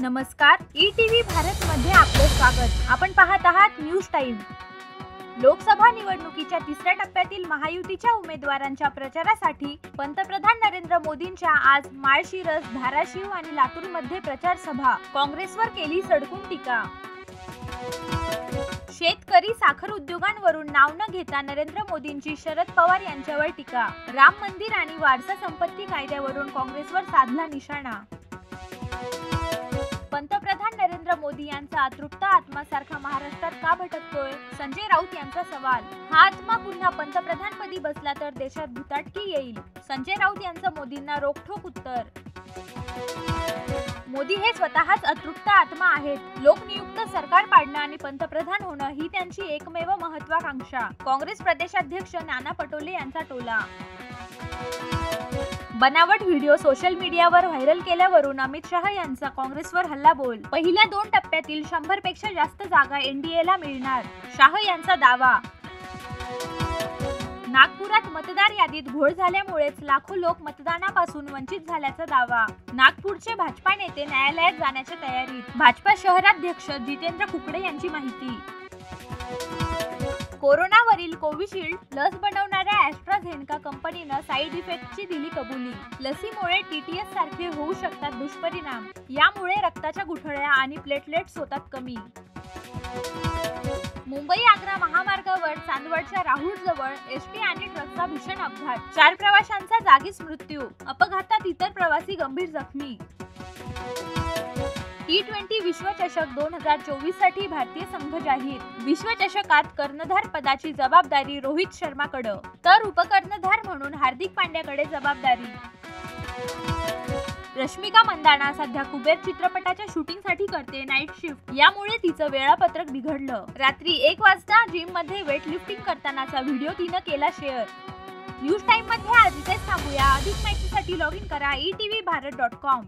नमस्कार, ईटीव्ही भारत मध्ये आपले स्वागत। आपण पाहत आहात न्यूज टाइम। लोकसभा निवडणुकीच्या तिसऱ्या टप्प्यातील महायुतीच्या उमेदवारांच्या प्रचारासाठी पंतप्रधान नरेंद्र मोदींच्या आज माळशिरस, धाराशिव आणि लातूरमध्ये प्रचार सभा। काँग्रेसवर केली सडकून टीका। शेतकरी साखर उद्योगांवरून नाव न घेता नरेंद्र मोदींची शरद पवार यांच्यावर टीका। राम मंदिर आणि वारसा संपत्ती कायद्यावरून काँग्रेसवर साधला निशाणा। पंतप्रधान नरेंद्र मोदी यांचा अतृप्त आत्मा सारखा महाराष्ट्रात का भटकतोय? संजय राऊत यांचा सवाल। हा आत्मा पुन्हा पंतप्रधानपदी बसला तर देशात भुताटकी येईल। संजय राऊत यांचं मोदींना रोखठोक उत्तर। मोदी हे स्वतःच अतृप्त आत्मा आहेत। लोकनियुक्त सरकार पाडणं आणि पंतप्रधान होणं ही त्यांची एकमेव महत्त्वाकांक्षा। काँग्रेस प्रदेशाध्यक्ष नाना पटोले यांचा टोला। बनावट व्हिडिओ सोशल मीडियावर व्हायरल केल्यावरून अमित शहा यांचा काँग्रेसवर हल्लाबोल। पहिल्या 2 टप्प्यातील 100 पेक्षा जास्त जागा एनडीएला मिळणार, शाह यांचा दावा। नागपुरात मतदार यादीत घोळ झाल्यामुळेच लाखो लोक मतदानापासून वंचित झाल्याचा दावा। नागपूरचे भाजपा नेते न्यायालयात जाण्याच्या तयारीत, भाजपा शहराध्यक्ष जितेंद्र कुकडे यांची माहिती। कोरोनावरील कोविशिल्ड लस बनवणाऱ्या ॲस्ट्राझेनेका कंपनीनं साईड इफेक्टची दिली कबुली। लसीमुळे टीटीएस सारखे होऊ शकतात दुष्परिणाम। यामुळे रक्ताच्या गुठळ्या आणि प्लेटलेट्स होतात कमी। मुंबई-आग्रा महामार्गावर चांदवडच्या राहुळजवळ एसटी आणि ट्रकचा भीषण अपघात। 4 प्रवाशांचा जागीच मृत्यू। अपघातात इतर प्रवासी गंभीर जखमी। T20 विश्वचषक 2024 साठी भारतीय संघ जाहीर। विश्वचषकात कर्णधार पदाची जबाबदारी रोहित शर्माकडे, तर उपकर्णधार म्हणून हार्दिक पांड्याकडे जबाबदारी। रश्मिका मंदाना सध्या कुबेर चित्रपटाच्या शूटिंगसाठी करते नाईट शिफ्ट। यामुळे तिचं वेळापत्रक बिघडलं। रात्री 1 वाजता जिम मध्ये वेट लिफ्टिंग करतानाचा व्हिडिओ तिनं केला शेअर। न्यूज टाइम मध्ये आज इथेच थांबूया। अधिक माहितीसाठी लॉग इन करा etvbharat.com।